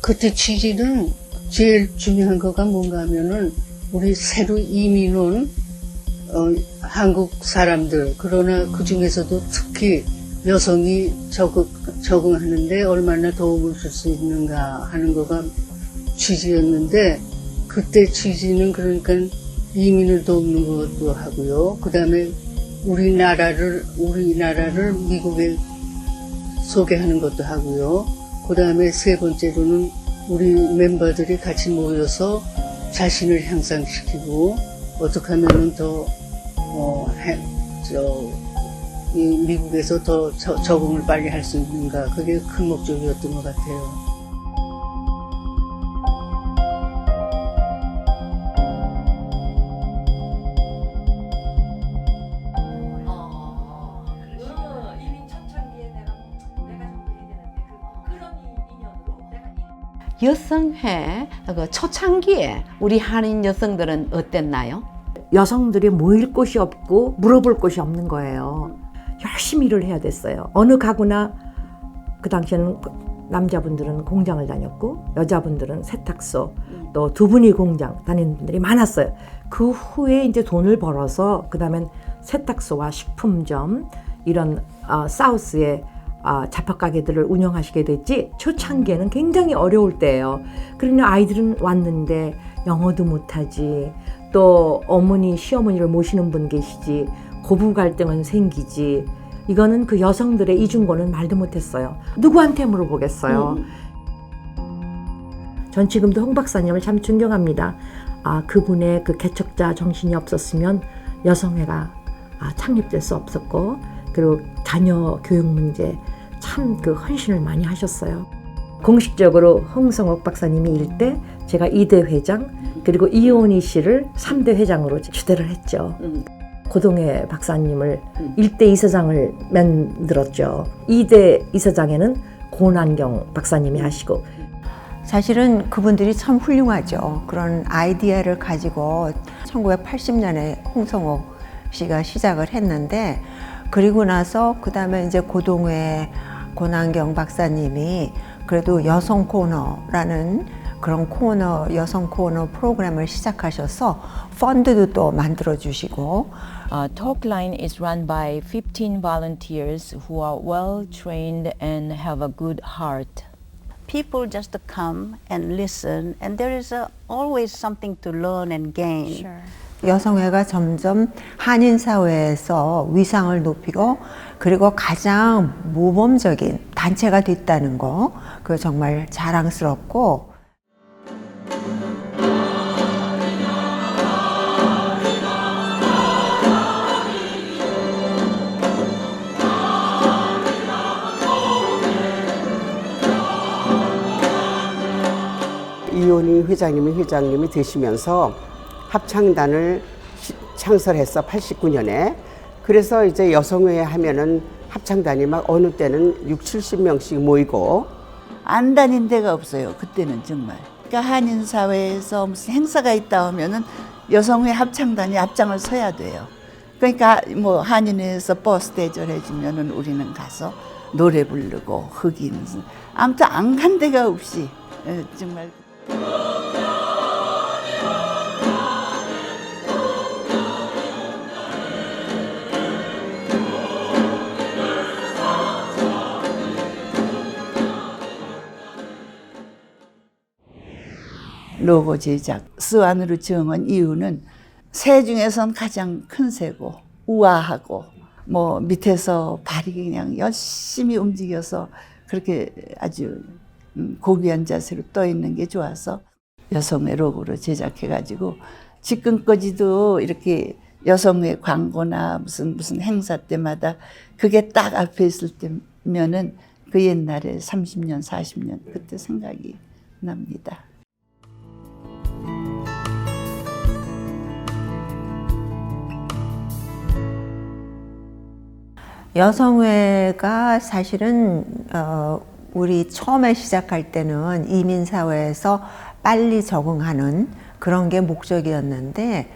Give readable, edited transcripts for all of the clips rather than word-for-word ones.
그때 취지는 제일 중요한 거가 뭔가 하면은 우리 새로 이민 온 한국 사람들, 그러나 그 중에서도 특히 여성이 적응하는데 얼마나 도움을 줄 수 있는가 하는 거가 취지였는데, 그때 취지는 그러니까 이민을 돕는 것도 하고요. 그 다음에 우리나라를 미국에 소개하는 것도 하고요. 그 다음에 세 번째로는 우리 멤버들이 같이 모여서 자신을 향상시키고 어떻게 하면은 더 미국에서 더 적응을 빨리 할 수 있는가, 그게 큰 목적이었던 것 같아요. 여성회 그 초창기에 우리 한인 여성들은 어땠나요? 여성들이 모일 곳이 없고 물어볼 곳이 없는 거예요. 열심히 일을 해야 됐어요. 어느 가구나 그 당시에는 남자분들은 공장을 다녔고 여자분들은 세탁소, 또 두 분이 공장 다니는 분들이 많았어요. 그 후에 이제 돈을 벌어서 그 다음엔 세탁소와 식품점 이런 사우스의 잡화가게들을 운영하시게 됐지, 초창기에는 굉장히 어려울 때예요. 그러나 아이들은 왔는데 영어도 못하지, 또 어머니 시어머니를 모시는 분 계시지, 고부 갈등은 생기지. 이거는 그 여성들의 이중고는 말도 못했어요. 누구한테 물어보겠어요. 전 지금도 홍 박사님을 참 존경합니다. 그분의 그 개척자 정신이 없었으면 여성회가 창립될 수 없었고, 그리고 자녀 교육 문제 참 그 헌신을 많이 하셨어요. 공식적으로 홍성옥 박사님이 1대, 제가 2대 회장, 그리고 이온희 씨를 3대 회장으로 추대를 했죠. 고동해 박사님을 1대 이사장을 만들었죠. 2대 이사장에는 고난경 박사님이 하시고. 사실은 그분들이 참 훌륭하죠. 그런 아이디어를 가지고 1980년에 홍성옥 씨가 시작을 했는데, 그리고 나서 그 다음에 이제 고동해 고난경 박사님이 그래도 여성 코너라는 그런 코너, 여성 코너 프로그램을 시작하셔서 펀드도 또 만들어 주시고. Talkline is run by 15 volunteers who are well trained and have a good heart. People just come and listen, and there is always something to learn and gain. Sure. 여성회가 점점 한인 사회에서 위상을 높이고, 그리고 가장 모범적인 단체가 됐다는 거, 그거 정말 자랑스럽고. 이온희 회장님이 되시면서 합창단을 창설했어, 89년에. 그래서 이제 여성회 하면은 합창단이 막 어느 때는 6, 70명씩 모이고. 안 다닌 데가 없어요, 그때는 정말. 그러니까 한인 사회에서 무슨 행사가 있다 하면은 여성회 합창단이 앞장을 서야 돼요. 그러니까 뭐 한인회에서 버스 대절해 주면은 우리는 가서 노래 부르고 흑인, 아무튼 안 간 데가 없이 정말. 로고 제작 스완으로 정한 이유는 새 중에선 가장 큰 새고 우아하고, 뭐 밑에서 발이 그냥 열심히 움직여서 그렇게 아주 고귀한 자세로 떠 있는 게 좋아서 여성회 로고로 제작해가지고, 지금까지도 이렇게 여성회 광고나 무슨 행사 때마다 그게 딱 앞에 있을 때면은 그 옛날에 30년, 40년 그때 생각이 납니다. 여성회가 사실은 우리 처음에 시작할 때는 이민사회에서 빨리 적응하는 그런 게 목적이었는데,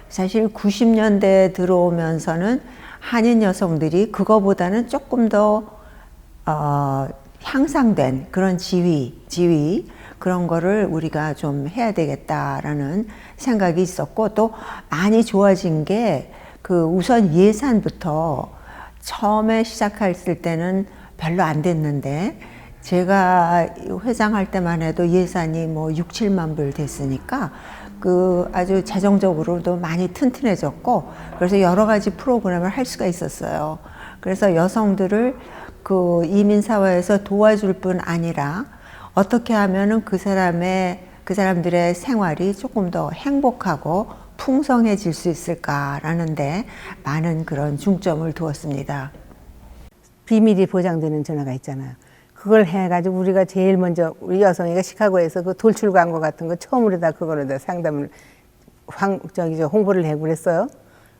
사실 90년대에 들어오면서는 한인 여성들이 그거보다는 조금 더 향상된 그런 지위, 그런 거를 우리가 좀 해야 되겠다라는 생각이 있었고, 또 많이 좋아진 게 그 우선 예산부터 처음에 시작했을 때는 별로 안 됐는데, 제가 회장할 때만 해도 예산이 뭐 6, 7만 불 됐으니까 그 아주 재정적으로도 많이 튼튼해졌고, 그래서 여러 가지 프로그램을 할 수가 있었어요. 그래서 여성들을 그 이민사회에서 도와줄 뿐 아니라 어떻게 하면은 그 사람들의 생활이 조금 더 행복하고 풍성해질 수 있을까라는데 많은 그런 중점을 두었습니다. 비밀이 보장되는 전화가 있잖아요. 그걸 해가지고 우리가 제일 먼저 우리 여성이가 시카고에서 그 돌출 광고 같은 거 처음으로 다 그거로 다 상담을 홍보를 하고 그랬어요.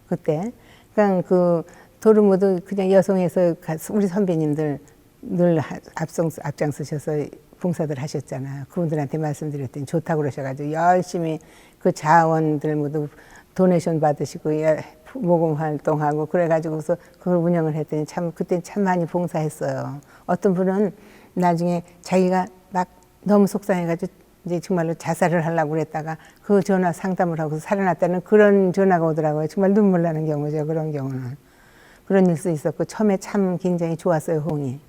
그때. 그러니까 그 도르모도 그냥 여성에서 우리 선배님들 늘 앞장서셔서 봉사들 하셨잖아요. 그분들한테 말씀드렸더니 좋다고 그러셔가지고 열심히 그 자원들 모두 도네이션 받으시고 모금 활동하고 그래가지고서 그걸 운영을 했더니 참 그때 참 많이 봉사했어요. 어떤 분은 나중에 자기가 막 너무 속상해가지고 이제 정말로 자살을 하려고 그랬다가 그 전화 상담을 하고 살아났다는 그런 전화가 오더라고요. 정말 눈물 나는 경우죠. 그런 경우는. 그런 일도 있었고 처음에 참 굉장히 좋았어요. 호응이.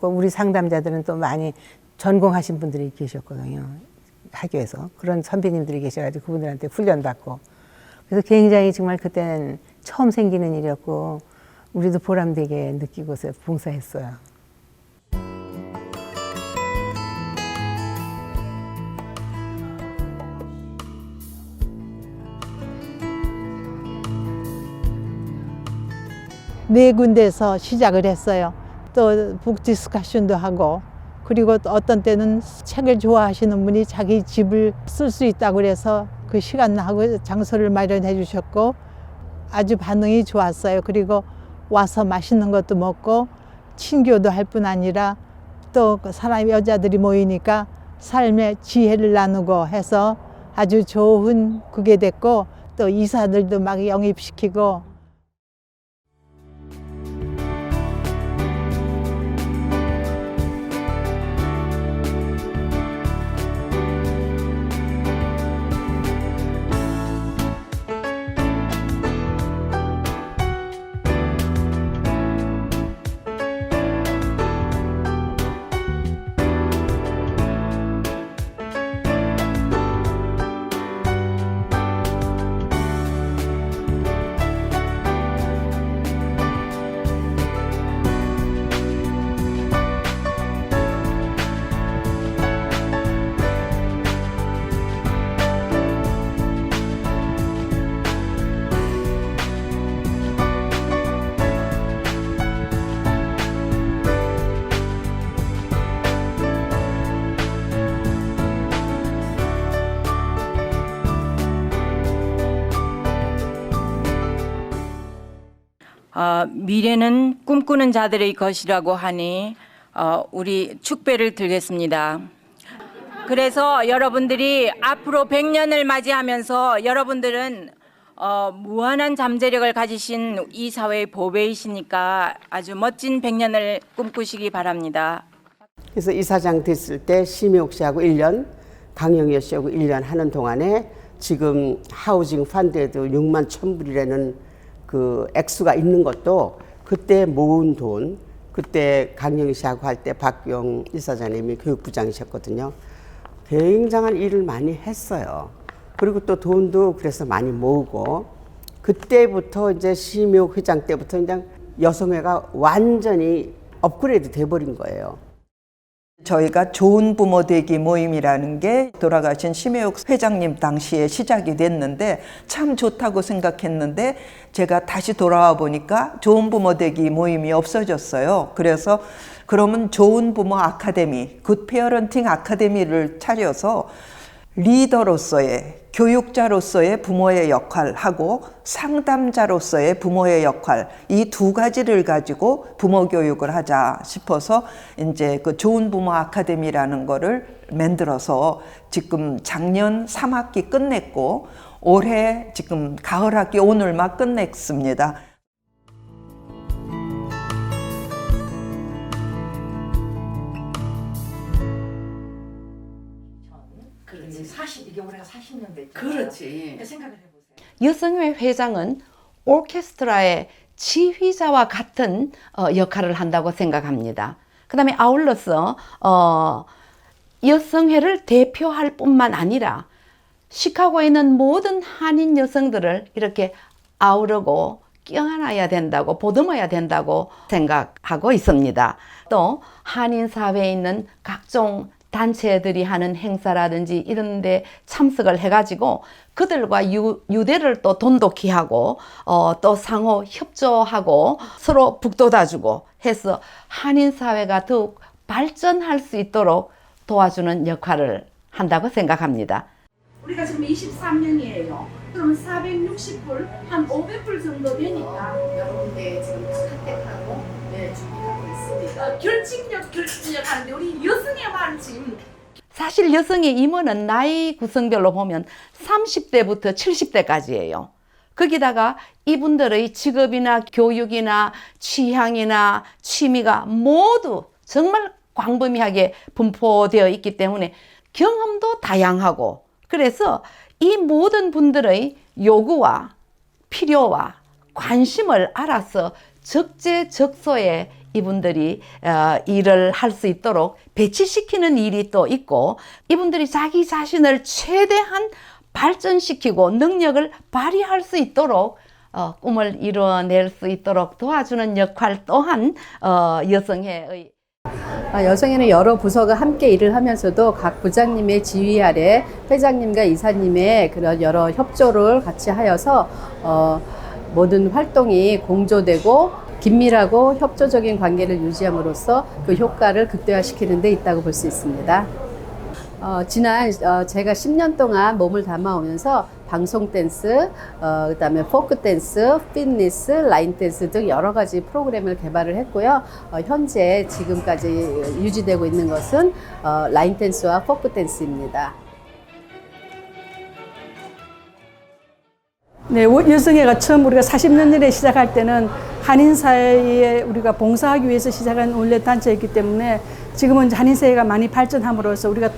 우리 상담자들은 또 많이 전공하신 분들이 계셨거든요. 학교에서. 그런 선배님들이 계셔가지고 그분들한테 훈련받고. 그래서 굉장히 정말 그때는 처음 생기는 일이었고 우리도 보람되게 느끼고서 봉사했어요. 네 군데에서 시작을 했어요. 또 북 디스커션도 하고, 그리고 또 어떤 때는 책을 좋아하시는 분이 자기 집을 쓸 수 있다고 그래서 그 시간하고 장소를 마련해 주셨고 아주 반응이 좋았어요. 그리고 와서 맛있는 것도 먹고 친교도 할 뿐 아니라 또 사람 여자들이 모이니까 삶의 지혜를 나누고 해서 아주 좋은 그게 됐고, 또 이사들도 막 영입시키고. 미래는 꿈꾸는 자들의 것이라고 하니 우리 축배를 들겠습니다. 그래서 여러분들이 앞으로 100년을 맞이하면서 여러분들은 무한한 잠재력을 가지신 이 사회의 보배이시니까 아주 멋진 100년을 꿈꾸시기 바랍니다. 그래서 이사장 됐을 때 심혜옥 씨하고 1년, 강영여 씨하고 1년 하는 동안에 지금 하우징 펀드에도 6만 1,000불이라는 그 액수가 있는 것도 그때 모은 돈, 그때 강영희 씨하고 할 때 박경 이사장님이 교육부장이셨거든요. 굉장한 일을 많이 했어요. 그리고 또 돈도 그래서 많이 모으고, 그때부터 이제 심혜옥 회장 때부터 이제 여성회가 완전히 업그레이드 돼버린 거예요. 저희가 좋은 부모 되기 모임이라는 게 돌아가신 심혜옥 회장님 당시에 시작이 됐는데 참 좋다고 생각했는데 제가 다시 돌아와 보니까 좋은 부모 되기 모임이 없어졌어요. 그래서 그러면 좋은 부모 아카데미, 굿 페어런팅 아카데미를 차려서 리더로서의, 교육자로서의 부모의 역할하고 상담자로서의 부모의 역할, 이 두 가지를 가지고 부모 교육을 하자 싶어서 이제 그 좋은 부모 아카데미라는 거를 만들어서 지금 작년 3학기 끝냈고 올해 지금 가을 학기 오늘 막 끝냈습니다. 이게 올해가 40년 됐죠. 그렇지. 생각을 해보세요. 여성회 회장은 오케스트라의 지휘자와 같은 역할을 한다고 생각합니다. 그 다음에 아울러서 여성회를 대표할 뿐만 아니라 시카고에 있는 모든 한인 여성들을 이렇게 아우르고 껴안아야 된다고, 보듬어야 된다고 생각하고 있습니다. 또 한인 사회에 있는 각종 단체들이 하는 행사라든지 이런 데 참석을 해가지고 그들과 유대를 또 돈독히 하고 또 상호 협조하고 서로 북돋아주고 해서 한인 사회가 더욱 발전할 수 있도록 도와주는 역할을 한다고 생각합니다. 우리가 지금 23년이에요. 그러면 460불, 한 500불 정도 되니까 여러분들 지금 선택하고 준비하고 있습니다. 결집력 하는데 우리 여성의 말은 지금 사실 여성의 임원은 나이 구성별로 보면 30대부터 70대까지예요. 거기다가 이분들의 직업이나 교육이나 취향이나 취미가 모두 정말 광범위하게 분포되어 있기 때문에 경험도 다양하고, 그래서 이 모든 분들의 요구와 필요와 관심을 알아서 적재적소에 이분들이 일을 할 수 있도록 배치시키는 일이 또 있고, 이분들이 자기 자신을 최대한 발전시키고 능력을 발휘할 수 있도록 꿈을 이뤄낼 수 있도록 도와주는 역할 또한 여성회의 여성회는 여러 부서가 함께 일을 하면서도 각 부장님의 지휘 아래 회장님과 이사님의 그런 여러 협조를 같이 하여서 모든 활동이 공조되고 긴밀하고 협조적인 관계를 유지함으로써 그 효과를 극대화시키는 데 있다고 볼 수 있습니다. 지난 제가 10년 동안 몸을 담아오면서 방송 댄스, 그다음에 포크 댄스, 피트니스, 라인 댄스 등 여러 가지 프로그램을 개발을 했고요. 현재 지금까지 유지되고 있는 것은 라인 댄스와 포크 댄스입니다. 네, 여성회가 처음 우리가 40년 전에 시작할 때는 한인 사회에 우리가 봉사하기 위해서 시작한 원래 단체였기 때문에 지금은 한인 사회가 많이 발전함으로써 우리가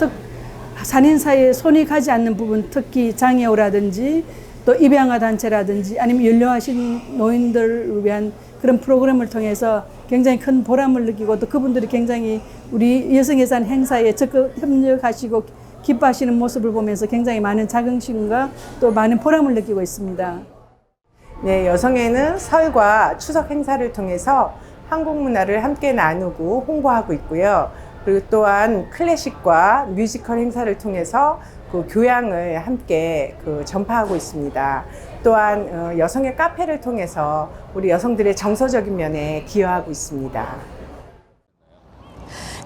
한인 사회에 손이 가지 않는 부분, 특히 장애우라든지 또 입양아 단체라든지 아니면 연로하신 노인들을 위한 그런 프로그램을 통해서 굉장히 큰 보람을 느끼고, 또 그분들이 굉장히 우리 여성예산 행사에 적극 협력하시고 기뻐하시는 모습을 보면서 굉장히 많은 자긍심과 또 많은 보람을 느끼고 있습니다. 네, 여성회는 설과 추석 행사를 통해서 한국 문화를 함께 나누고 홍보하고 있고요. 그리고 또한 클래식과 뮤지컬 행사를 통해서 그 교양을 함께 전파하고 있습니다. 또한 여성의 카페를 통해서 우리 여성들의 정서적인 면에 기여하고 있습니다.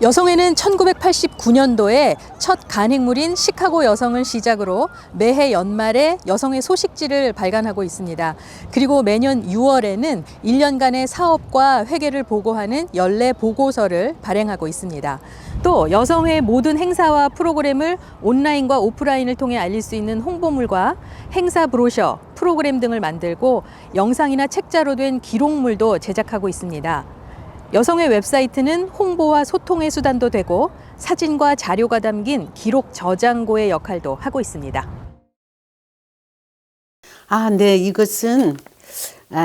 여성회는 1989년도에 첫 간행물인 시카고 여성을 시작으로 매해 연말에 여성회 소식지를 발간하고 있습니다. 그리고 매년 6월에는 1년간의 사업과 회계를 보고하는 연례 보고서를 발행하고 있습니다. 또 여성회 모든 행사와 프로그램을 온라인과 오프라인을 통해 알릴 수 있는 홍보물과 행사 브로셔, 프로그램 등을 만들고 영상이나 책자로 된 기록물도 제작하고 있습니다. 여성회 웹사이트는 홍보와 소통의 수단도 되고 사진과 자료가 담긴 기록 저장고의 역할도 하고 있습니다. 네, 이것은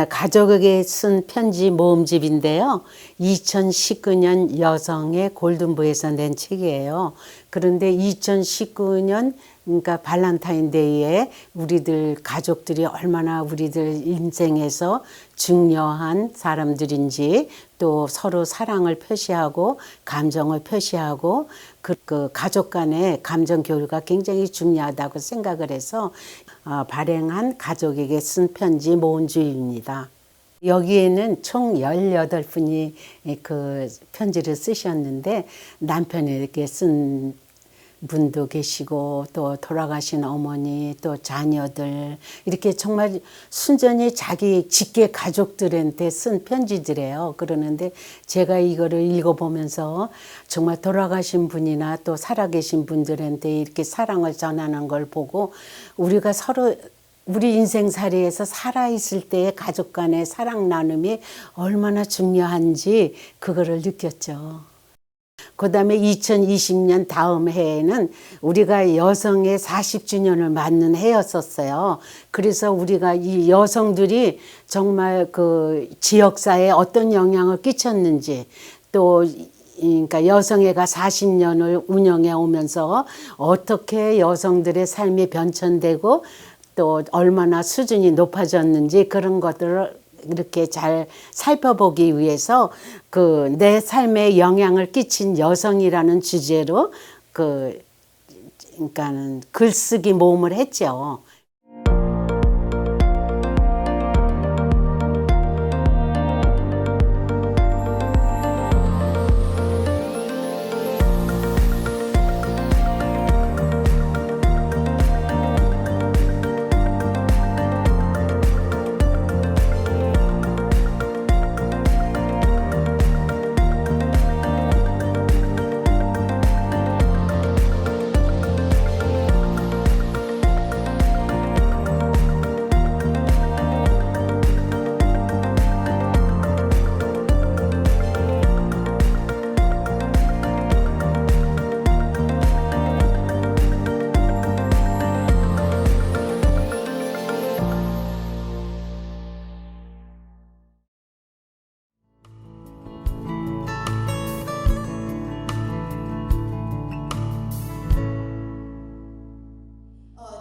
가족에게 쓴 편지 모음집인데요. 2019년 여성의 골든부에서 낸 책이에요. 그런데 2019년 그러니까 발렌타인데이에 우리들 가족들이 얼마나 우리들 인생에서 중요한 사람들인지, 또 서로 사랑을 표시하고 감정을 표시하고 그 가족 간의 감정 교류가 굉장히 중요하다고 생각을 해서 발행한 가족에게 쓴 편지 모음집입니다. 여기에는 총 18분이 그 편지를 쓰셨는데 남편에게 쓴 분도 계시고 또 돌아가신 어머니, 또 자녀들, 이렇게 정말 순전히 자기 직계 가족들한테 쓴 편지들이에요. 그러는데 제가 이거를 읽어보면서 정말 돌아가신 분이나 또 살아계신 분들한테 이렇게 사랑을 전하는 걸 보고 우리가 서로 우리 인생살이에서 살아있을 때의 가족 간의 사랑 나눔이 얼마나 중요한지 그거를 느꼈죠. 그다음에 2020년 다음 해에는 우리가 여성의 40주년을 맞는 해였었어요. 그래서 우리가 이 여성들이 정말 그 지역사회에 어떤 영향을 끼쳤는지, 또 그러니까 여성회가 40년을 운영해 오면서 어떻게 여성들의 삶이 변천되고 또 얼마나 수준이 높아졌는지 그런 것들을 이렇게 잘 살펴보기 위해서 그 내 삶에 영향을 끼친 여성이라는 주제로 그러니까는 글쓰기 모험을 했죠.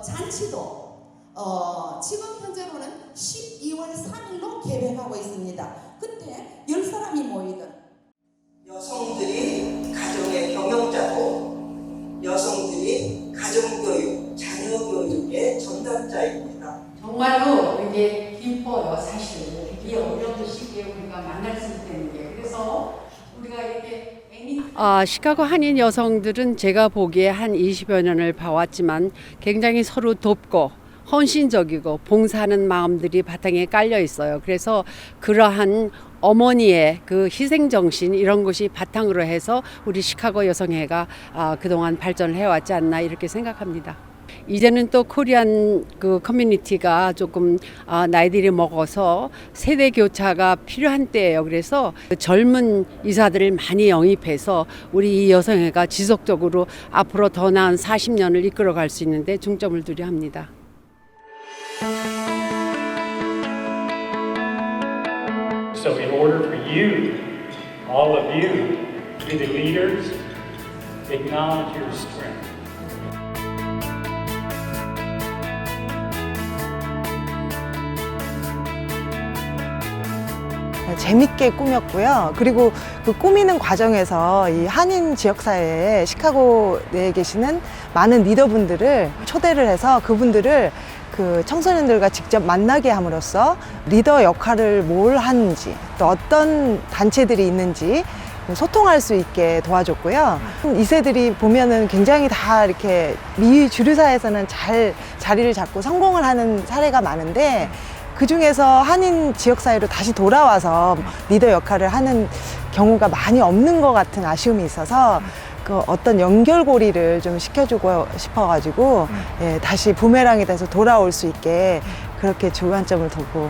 잔치도 지금 현재로는 12월 3일로 계획하고 있습니다. 그때 10사람이 모이든 여성들이 가정의 경영자고 여성들이 가정교육, 자녀교육의 전담자입니다. 정말로 이게 기뻐요. 사실 이 어려운 시기에 우리가 만날 수 있다는 게. 그래서 우리가 이렇게 시카고 한인 여성들은 제가 보기에 한 20여 년을 봐왔지만 굉장히 서로 돕고 헌신적이고 봉사하는 마음들이 바탕에 깔려 있어요. 그래서 그러한 어머니의 그 희생정신 이런 것이 바탕으로 해서 우리 시카고 여성회가 그동안 발전을 해왔지 않나 이렇게 생각합니다. 이제는 또 코리안 그 커뮤니티가 조금 나이들이 먹어서 세대 교차가 필요한 때예요. 그래서 젊은 이사들을 많이 영입해서 우리 이 여성회가 지속적으로 앞으로 더 나은 40년을 이끌어갈 수 있는데 중점을 두려 합니다. So in order for you, all of you, to be the leaders, acknowledge your strength. 재밌게 꾸몄고요. 그리고 그 꾸미는 과정에서 이 한인 지역사회에 시카고 내에 계시는 많은 리더분들을 초대를 해서 그분들을 그 청소년들과 직접 만나게 함으로써 리더 역할을 뭘 하는지 또 어떤 단체들이 있는지 소통할 수 있게 도와줬고요. 2세들이 보면은 굉장히 다 이렇게 미 주류사에서는 잘 자리를 잡고 성공을 하는 사례가 많은데 그 중에서 한인 지역사회로 다시 돌아와서 리더 역할을 하는 경우가 많이 없는 것 같은 아쉬움이 있어서 그 어떤 연결고리를 좀 시켜주고 싶어가지고 예, 다시 부메랑이 돼서 돌아올 수 있게 그렇게 주안점을 두고.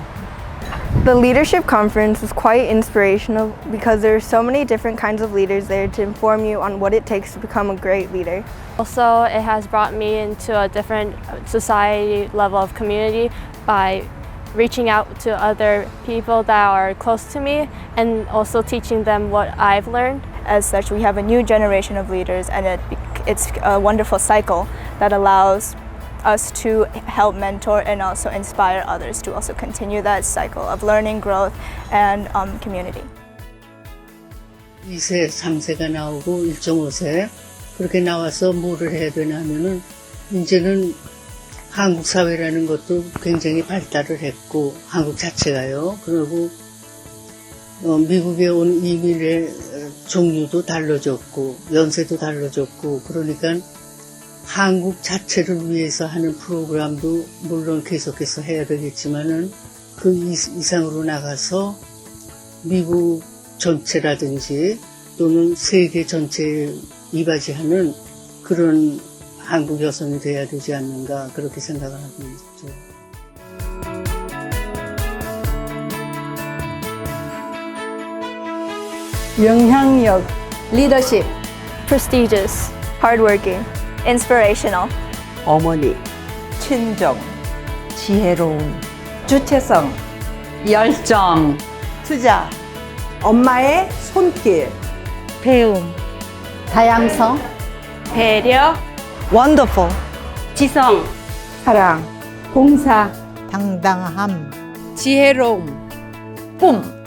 The leadership conference is quite inspirational because there are so many different kinds of leaders there to inform you on what it takes to become a great leader. Also, it has brought me into a different society level of community by reaching out to other people that are close to me and also teaching them what I've learned. As such, we have a new generation of leaders and it's a wonderful cycle that allows us to help mentor and also inspire others to also continue that cycle of learning, growth, and community. 2세, 3세가 나오고 1.5세 그렇게 나와서 뭐를 해야 되나 하면은 이제는 한국 사회라는 것도 굉장히 발달을 했고 한국 자체가요. 그리고 미국에 온 이민의 종류도 달라졌고 연세도 달라졌고 그러니까 한국 자체를 위해서 하는 프로그램도 물론 계속해서 해야 되겠지만은 그 이상으로 나가서 미국 전체라든지 또는 세계 전체에 이바지하는 그런 한국 여성이 돼야 되지 않는가 그렇게 생각을 하고 있죠. 영향력, 리더십, prestigious, hardworking, inspirational. 어머니, 친정, 지혜로운, 주체성, 열정, 투자, 엄마의 손길, 배움, 다양성, 배려, Wonderful. 지성, 사랑, 봉사, 당당함, 지혜로움, 꿈.